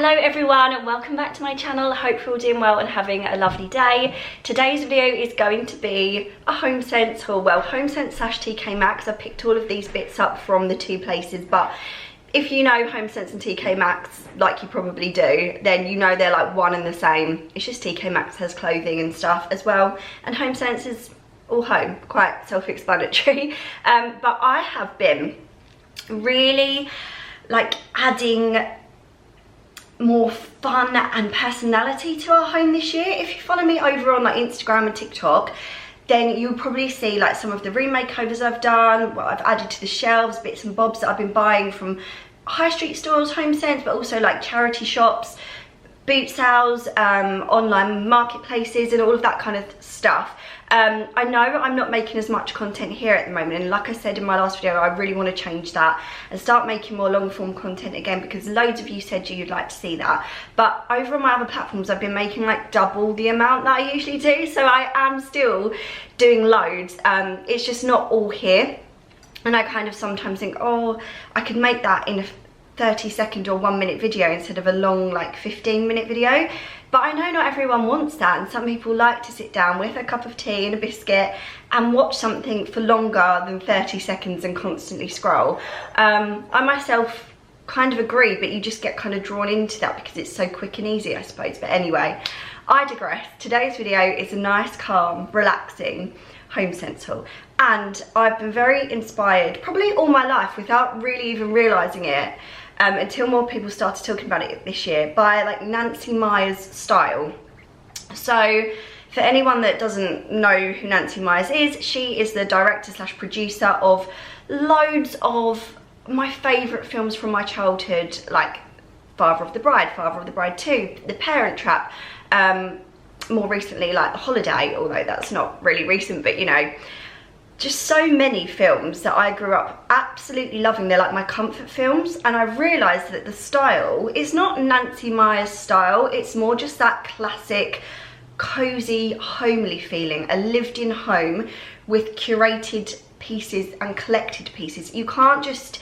Hello everyone and welcome back to my channel. I hope you're all doing well and having a lovely day. Today's video is going to be a Homesense haul. Well, Homesense / TKMaxx. I picked all of these bits up from the two places, but if you know Homesense and TKMaxx, like you probably do, then you know they're like one and the same. It's just TKMaxx has clothing and stuff as well, and Homesense is all home, quite self-explanatory. But I have been really like adding more fun and personality to our home this year. If you follow me over on like Instagram and TikTok, then you'll probably see like some of the room makeovers I've done, what I've added to the shelves, bits and bobs that I've been buying from high street stores, Homesense, but also like charity shops, boot sales, online marketplaces and all of that kind of stuff. I know I'm not making as much content here at the moment, and like I said in my last video, I really want to change that and start making more long form content again, because loads of you said you'd like to see that. But over on my other platforms I've been making like double the amount that I usually do, so I am still doing loads. It's just not all here, and I kind of sometimes think, oh, I could make that in a 30-second or 1-minute video instead of a long like 15-minute video. But I know not everyone wants that, and some people like to sit down with a cup of tea and a biscuit and watch something for longer than 30 seconds and constantly scroll. I myself kind of agree, but you just get kind of drawn into that because it's so quick and easy, I suppose. But anyway, I digress. Today's video is a nice, calm, relaxing Homesense haul, and I've been very inspired probably all my life without really even realising it, until more people started talking about it this year, by like Nancy Meyers style. So for anyone that doesn't know who Nancy Meyers is, she is the director / producer of loads of my favourite films from my childhood, like Father of the Bride 2, The Parent Trap, more recently like The Holiday, although that's not really recent, but you know, just so many films that I grew up absolutely loving. They're like my comfort films, and I realised that the style is not Nancy Meyers style, it's more just that classic cosy homely feeling, a lived in home with curated pieces and collected pieces. You can't just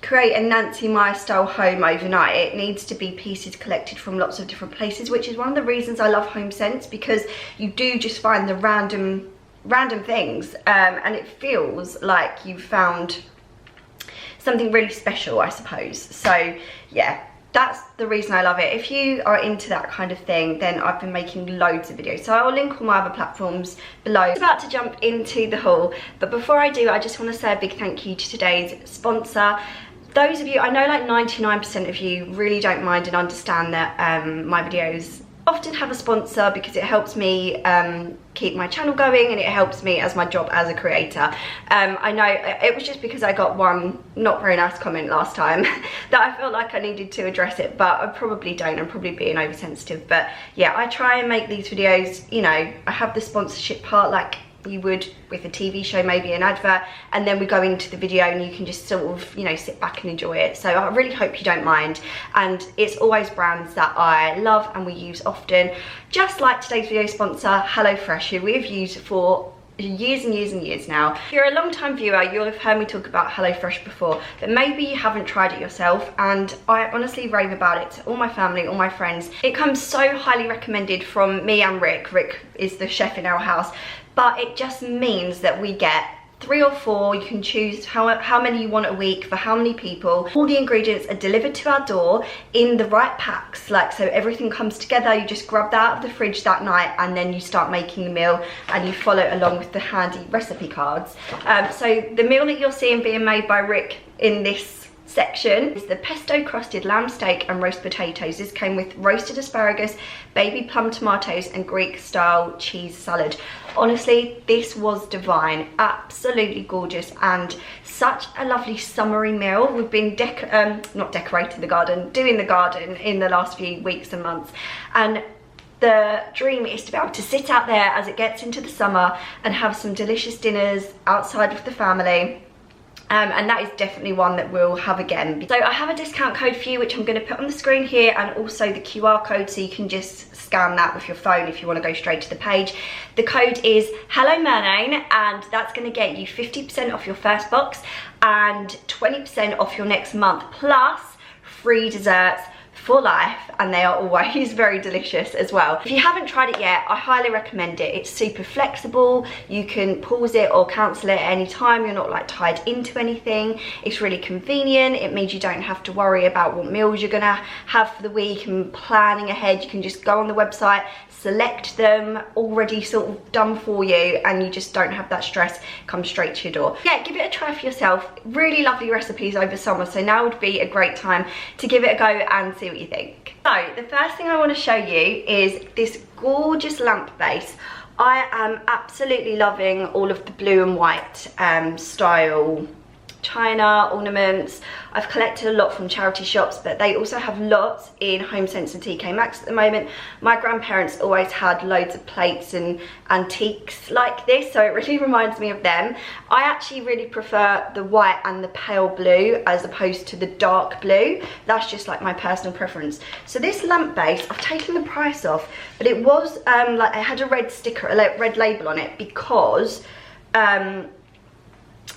create a Nancy Meyers style home overnight. It needs to be pieces collected from lots of different places, which is one of the reasons I love Homesense, because you do just find the random things, and it feels like you've found something really special, I suppose. So yeah, that's the reason I love it. If you are into that kind of thing, then I've been making loads of videos, so I'll link all my other platforms below. I'm about to jump into the haul, but before I do, I just want to say a big thank you to today's sponsor. Those of you, I know like 99% of you really don't mind and understand that my videos often have a sponsor, because it helps me keep my channel going, and it helps me as my job as a creator. I know it was just because I got one not very nice comment last time that I felt like I needed to address it, but I probably don't. I'm probably being oversensitive, but yeah, I try and make these videos, you know, I have the sponsorship part like you would with a TV show, maybe an advert, and then we go into the video and you can just sort of, you know, sit back and enjoy it. So I really hope you don't mind, and it's always brands that I love and we use often, just like today's video sponsor, HelloFresh, who we've used for years and years and years now. If you're a long time viewer, you'll have heard me talk about HelloFresh before, but maybe you haven't tried it yourself, and I honestly rave about it to all my family, all my friends. It comes so highly recommended from me and Rick. Rick is the chef in our house, but it just means that we get 3 or 4, you can choose how many you want a week for how many people. All the ingredients are delivered to our door in the right packs, like, so everything comes together. You just grab that out of the fridge that night, and then you start making the meal, and you follow along with the handy recipe cards. So the meal that you're seeing being made by Rick in this section is the pesto crusted lamb steak and roast potatoes. This came with roasted asparagus, baby plum tomatoes, and Greek style cheese salad. Honestly, this was divine, absolutely gorgeous, and such a lovely summery meal. We've been not decorating the garden, doing the garden in the last few weeks and months, and the dream is to be able to sit out there as it gets into the summer and have some delicious dinners outside with the family. And that is definitely one that we'll have again. So I have a discount code for you, which I'm going to put on the screen here, and also the QR code, so you can just scan that with your phone if you want to go straight to the page. The code is Hello Mernain, and that's going to get you 50% off your first box and 20% off your next month, plus free desserts, for life, and they are always very delicious as well. If you haven't tried it yet, I highly recommend it. It's super flexible. You can pause it or cancel it at any time. You're not like tied into anything. It's really convenient. It means you don't have to worry about what meals you're gonna have for the week and planning ahead. You can just go on the website, select them, already sort of done for you, and you just don't have that stress come straight to your door. Yeah, give it a try for yourself. Really lovely recipes over summer, so now would be a great time to give it a go and see what you think. So the first thing I want to show you is this gorgeous lamp base. I am absolutely loving all of the blue and white style china ornaments. I've collected a lot from charity shops, but they also have lots in Homesense and TKMaxx at the moment. My grandparents always had loads of plates and antiques like this, so it really reminds me of them. I actually really prefer the white and the pale blue as opposed to the dark blue. That's just like my personal preference. So this lamp base, I've taken the price off, but it was like it had a red sticker, a red label on it, because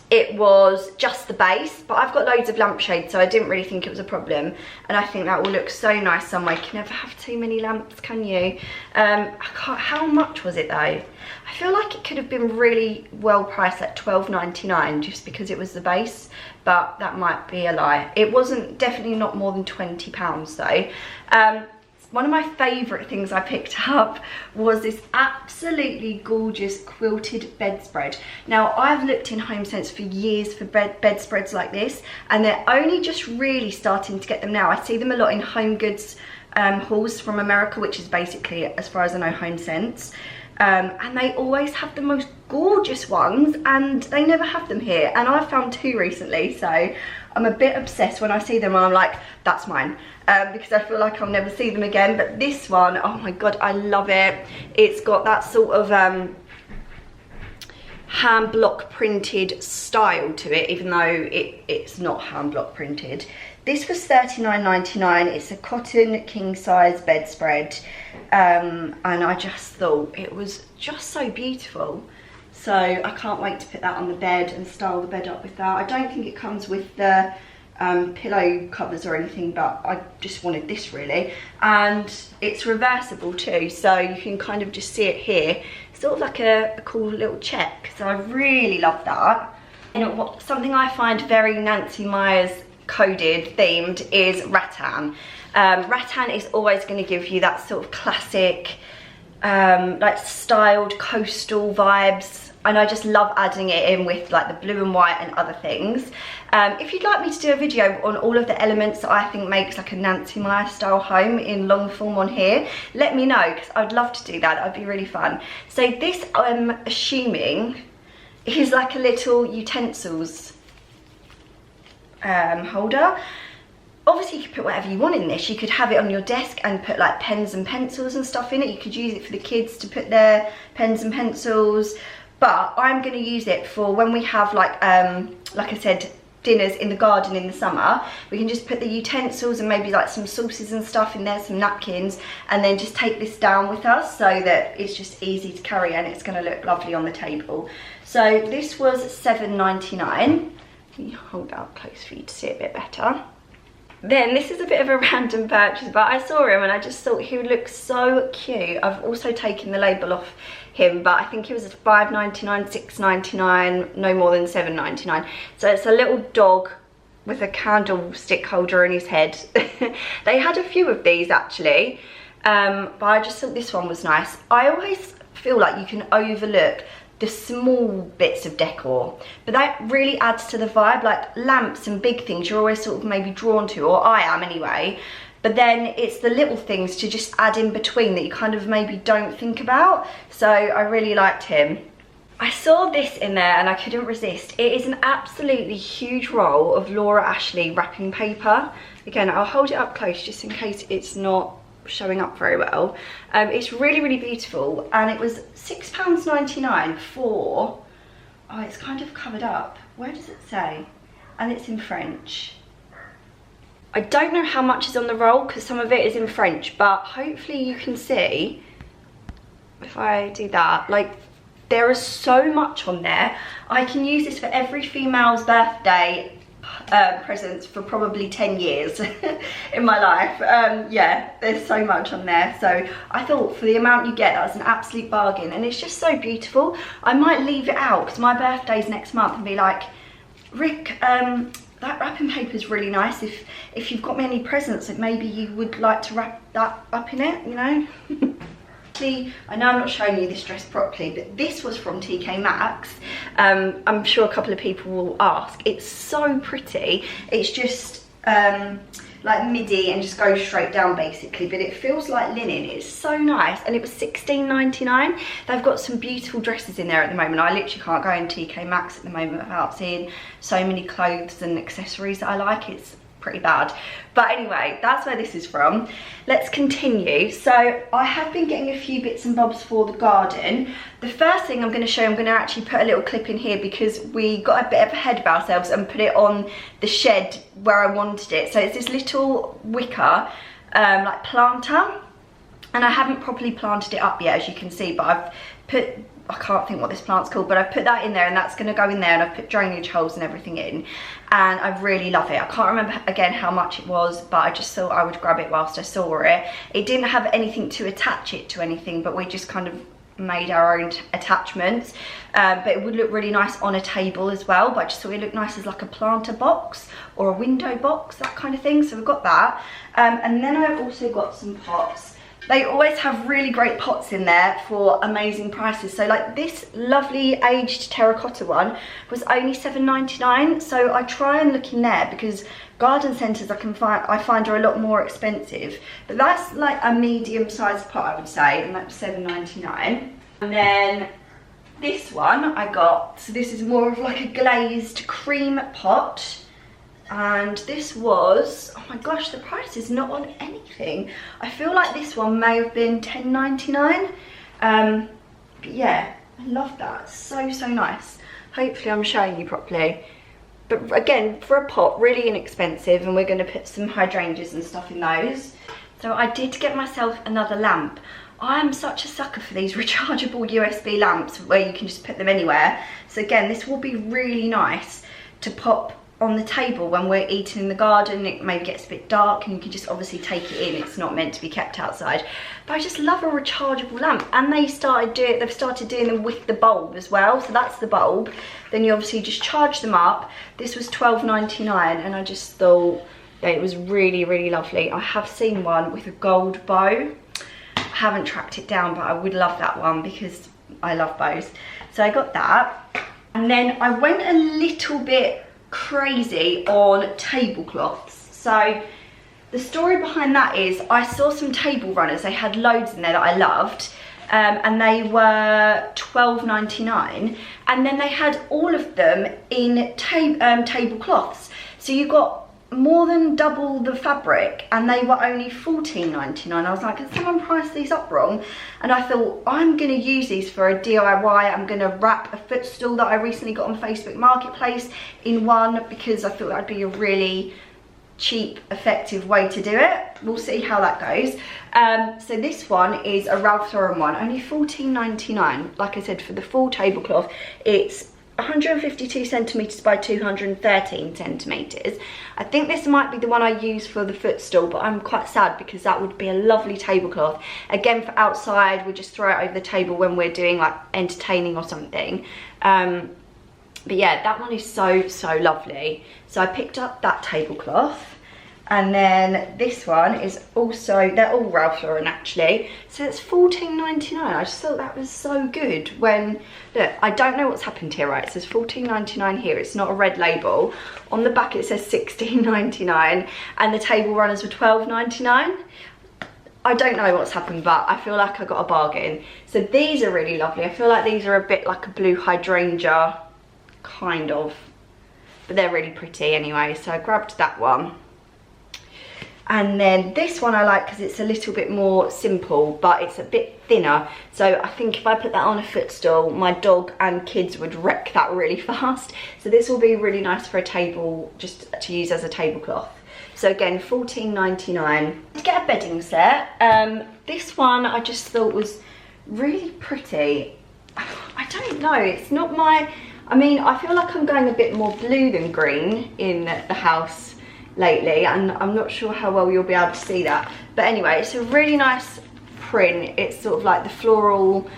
it was just the base, but I've got loads of lampshades, so I didn't really think it was a problem, and I think that will look so nice somewhere. You can never have too many lamps, can you? How much was it though? I feel like it could have been really well priced at £12.99 just because it was the base, but that might be a lie. It wasn't, definitely not more than £20 though. One of my favourite things I picked up was this absolutely gorgeous quilted bedspread. Now, I've looked in Homesense for years for bedspreads like this, and they're only just really starting to get them now. I see them a lot in home goods hauls from America, which is basically, as far as I know, Homesense. And they always have the most gorgeous ones, and they never have them here. And I found two recently, so I'm a bit obsessed when I see them, and I'm like, that's mine. Because I feel like I'll never see them again. But this one, oh my god, I love it. It's got that sort of hand block printed style to it, even though it's not hand block printed. This was £39.99. It's a cotton king size bedspread, and I just thought it was just so beautiful. So I can't wait to put that on the bed and style the bed up with that. I don't think it comes with the pillow covers or anything, but I just wanted this really. And it's reversible too, so you can kind of just see it here. It's sort of like a cool little check, so I really love that. And something I find very Nancy Meyers coded themed is rattan. Rattan is always going to give you that sort of classic like styled coastal vibes, and I just love adding it in with like the blue and white and other things. If you'd like me to do a video on all of the elements that I think makes like a Nancy Meyer style home in long form on here, let me know, because I'd love to do that. That'd be really fun. So this, I'm assuming, is like a little utensils holder. Obviously you could put whatever you want in this. You could have it on your desk and put like pens and pencils and stuff in it. You could use it for the kids to put their pens and pencils, but I'm going to use it for when we have like I said, dinners in the garden in the summer. We can just put the utensils and maybe like some sauces and stuff in there, some napkins, and then just take this down with us so that it's just easy to carry and it's going to look lovely on the table. So this was £7.99. Let me hold that up close for you to see it a bit better. Then this is a bit of a random purchase, but I saw him and I just thought he would look so cute. I've also taken the label off him, but I think he was £5.99, £6.99, no more than £7.99. So it's a little dog with a candlestick holder in his head. They had a few of these actually, but I just thought this one was nice. I always feel like you can overlook the small bits of decor, but that really adds to the vibe. Like lamps and big things you're always sort of maybe drawn to, or I am anyway, but then it's the little things to just add in between that you kind of maybe don't think about. So I really liked him. I saw this in there and I couldn't resist. It is an absolutely huge roll of Laura Ashley wrapping paper. Again, I'll hold it up close just in case it's not showing up very well. It's really beautiful, and it was £6.99 for, oh, it's kind of covered up, where does it say? And it's in French. I don't know how much is on the roll because some of it is in French, but hopefully you can see if I do that. Like, there is so much on there. I can use this for every female's birthday presents for probably 10 years in my life. Yeah, there's so much on there, so I thought for the amount you get, that was an absolute bargain, and it's just so beautiful. I might leave it out because my birthday's next month and be like, Rick, that wrapping paper is really nice. If you've got me any presents that maybe you would like to wrap that up in it, you know. I know I'm not showing you this dress properly, but this was from TKMaxx. I'm sure a couple of people will ask. It's so pretty. It's just like midi and just goes straight down basically, but it feels like linen. It's so nice, and it was £16.99. They've got some beautiful dresses in there at the moment. I literally can't go in TKMaxx at the moment without seeing so many clothes and accessories that I like. It's pretty bad. But anyway, that's where this is from. Let's continue. So I have been getting a few bits and bobs for the garden. The first thing I'm going to show, I'm going to actually put a little clip in here because we got a bit of ahead of ourselves and put it on the shed where I wanted it. So it's this little wicker like planter, and I haven't properly planted it up yet, as you can see, but I've put, I can't think what this plant's called, but I've put that in there, and that's going to go in there, and I've put drainage holes and everything in, and I really love it. I can't remember again how much it was, but I just thought I would grab it whilst I saw it. It didn't have anything to attach it to anything, but we just kind of made our own attachments, but it would look really nice on a table as well. But I just thought it looked nice as like a planter box or a window box, that kind of thing. So we've got that, and then I've also got some pots. They always have really great pots in there for amazing prices. So like this lovely aged terracotta one was only £7.99. So I try and look in there because garden centres I find are a lot more expensive. But that's like a medium-sized pot, I would say, and that's £7.99. And then this one I got, so this is more of like a glazed cream pot. And this was, oh my gosh, the price is not on anything. I feel like this one may have been £10.99. But yeah, I love that. So nice. Hopefully I'm showing you properly. But again, for a pot, really inexpensive, and we're going to put some hydrangeas and stuff in those. So I did get myself another lamp. I am such a sucker for these rechargeable USB lamps where you can just put them anywhere. So again, this will be really nice to pop on the table when we're eating in the garden. It maybe gets a bit dark and you can just obviously take it in. It's not meant to be kept outside. But I just love a rechargeable lamp, and they've started doing them with the bulb as well. So that's the bulb. Then you obviously just charge them up. This was £12.99, and I just thought, yeah, it was really lovely. I have seen one with a gold bow. I haven't tracked it down, but I would love that one because I love bows. So I got that, and then I went a little bit crazy on tablecloths. So the story behind that is I saw some table runners. They had loads in there that I loved, and they were £12.99, and then they had all of them in tablecloths. So you got more than double the fabric, and they were only £14.99. I was like, can someone price these up wrong? And I thought, I'm going to use these for a DIY. I'm going to wrap a footstool that I recently got on Facebook Marketplace in one, because I thought that'd be a really cheap, effective way to do it. We'll see how that goes. So this one is a Ralph Lauren one, only £14.99. Like I said, for the full tablecloth, it's 152 centimetres by 213 centimetres. I think this might be the one I use for the footstool, but I'm quite sad because that would be a lovely tablecloth. Again, for outside, we just throw it over the table when we're doing like entertaining or something. But yeah, that one is so lovely. So I picked up that tablecloth. And then this one is also, they're all Ralph Lauren actually. So it's £14.99. I just thought that was so good when, look, I don't know what's happened here, right? It says £14.99 here. It's not a red label. On the back it says £16.99, and the table runners were £12.99. I don't know what's happened, but I feel like I got a bargain. So these are really lovely. I feel like these are a bit like a blue hydrangea, kind of. But they're really pretty anyway, so I grabbed that one. And then this one I like because it's a little bit more simple, but it's a bit thinner. So I think if I put that on a footstool, my dog and kids would wreck that really fast. So this will be really nice for a table, just to use as a tablecloth. So again, £14.99. To get a bedding set, this one I just thought was really pretty. I don't know, it's not my, I mean, I feel like I'm going a bit more blue than green in the house lately, and I'm not sure how well you'll be able to see that. But anyway, it's a really nice print. It's sort of like the floral,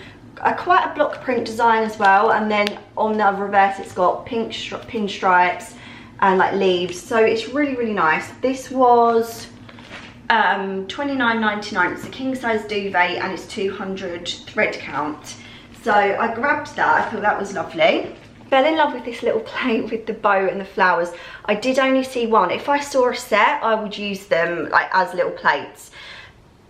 quite a block print design as well, and then on the reverse it's got pink pinstripes and like leaves, so it's really, really nice. This was $29.99. It's a king size duvet and it's 200 thread count, so I grabbed that. I thought that was lovely. Fell in love with this little plate with the bow and the flowers. I did only see one. If I saw a set, I would use them like as little plates,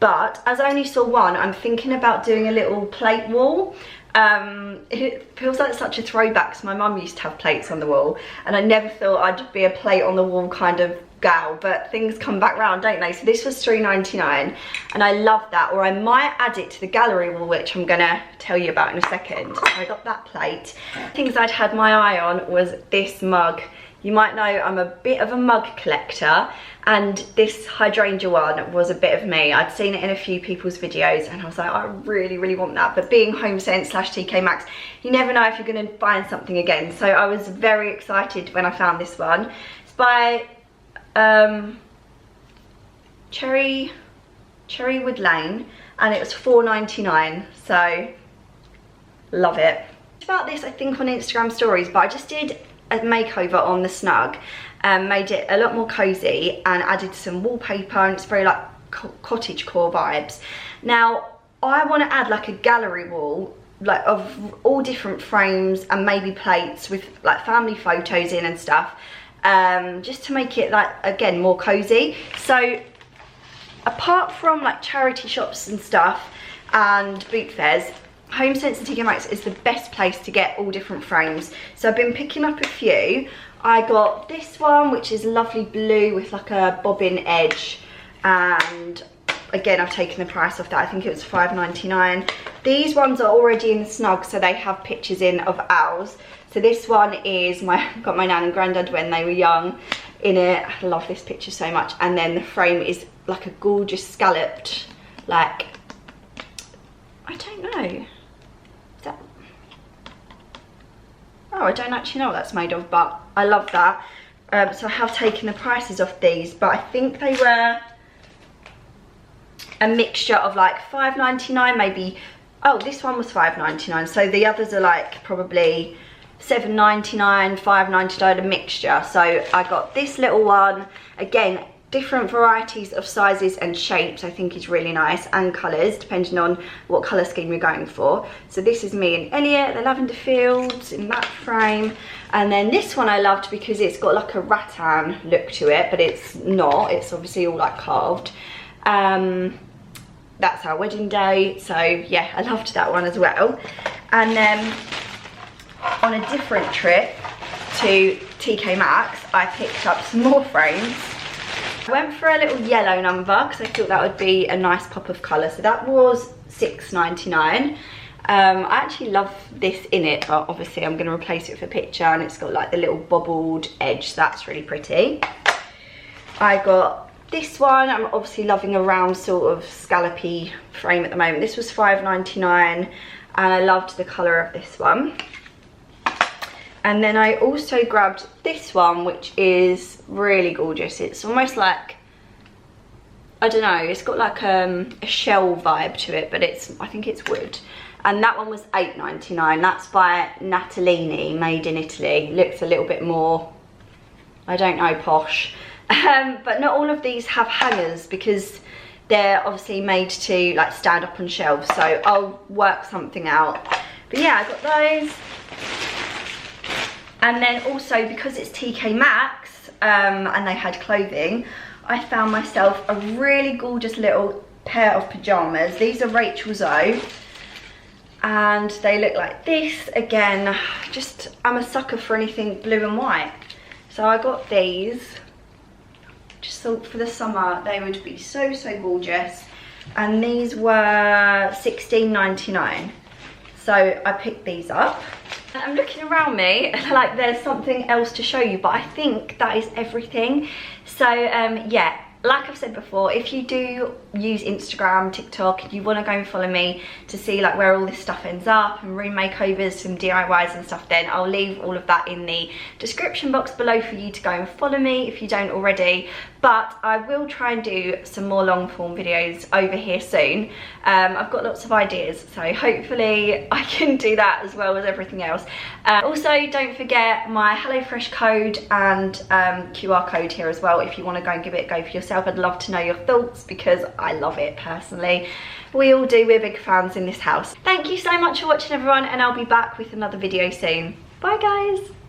but as I only saw one, I'm thinking about doing a little plate wall. It feels like such a throwback because my mum used to have plates on the wall, and I never thought I'd be a plate on the wall kind of gal, but things come back round, don't they? So this was $3.99 and I love that. Or I might add it to the gallery wall, which I'm gonna tell you about in a second. I got that plate. Things I'd had my eye on was this mug. You might know I'm a bit of a mug collector, and this hydrangea one was a bit of me. I'd seen it in a few people's videos and I was like, I really, really want that. But being Homesense / TKMaxx, you never know if you're gonna find something again. So I was very excited when I found this one. It's by Cherrywood Lane, and it was $4.99, so love it. About this I think on Instagram stories, but I just did a makeover on the snug, made it a lot more cozy and added some wallpaper, and it's very like cottagecore vibes. Now I want to add like a gallery wall, like of all different frames and maybe plates with like family photos in and stuff, just to make it like, again, more cozy. So apart from like charity shops and stuff and boot fairs, Homesense and TKMaxx is the best place to get all different frames. So I've been picking up a few. I got this one, which is lovely blue with like a bobbin edge, and again I've taken the price off that. I think it was $5.99. These ones are already in the snug, so they have pictures in of owls. So this one is got my nan and granddad when they were young in it. I love this picture so much. And then the frame is like a gorgeous scalloped, like, I don't know. Oh, I don't actually know what that's made of, but I love that. So I have taken the prices off these, but I think they were a mixture of like $5.99, maybe. Oh, this one was $5.99, so the others are like probably $7.99, $5.99, a mixture. So I got this little one, again, different varieties of sizes and shapes, I think is really nice, and colours, depending on what colour scheme you're going for. So this is me and Elliot, the lavender fields in that frame. And then this one I loved because it's got like a rattan look to it, but it's not, it's obviously all like carved. That's our wedding day, so yeah, I loved that one as well. And then on a different trip to TKMaxx, I picked up some more frames. I went for a little yellow number because I thought that would be a nice pop of colour. So that was $6.99. I actually love this in it, but obviously I'm going to replace it with a picture, and it's got like the little bobbled edge, so that's really pretty. I got this one. I'm obviously loving a round sort of scallopy frame at the moment. This was $5.99, and I loved the colour of this one. And then I also grabbed this one, which is really gorgeous. It's almost like, I don't know, it's got like a shell vibe to it, but I think it's wood. And that one was $8.99. That's by Natalini, made in Italy. Looks a little bit more, I don't know, posh. But not all of these have hangers because they're obviously made to like stand up on shelves. So I'll work something out. But yeah, I got those. And then also, because it's TKMaxx and they had clothing, I found myself a really gorgeous little pair of pyjamas. These are Rachel Zoe, and they look like this. Again, I'm a sucker for anything blue and white. So I got these. Just thought for the summer they would be so, so gorgeous. And these were $16.99. So I picked these up. I'm looking around me like there's something else to show you, but I think that is everything. So yeah, like I've said before, if you do use Instagram, TikTok, you want to go and follow me to see like where all this stuff ends up and room makeovers, some DIYs and stuff, then I'll leave all of that in the description box below for you to go and follow me if you don't already. But I will try and do some more long form videos over here soon. I've got lots of ideas, so hopefully I can do that as well as everything else. Also, don't forget my HelloFresh code and QR code here as well if you want to go and give it a go for yourself. I'd love to know your thoughts because I love it personally. We all do, we're big fans in this house. Thank you so much for watching everyone, and I'll be back with another video soon. Bye guys.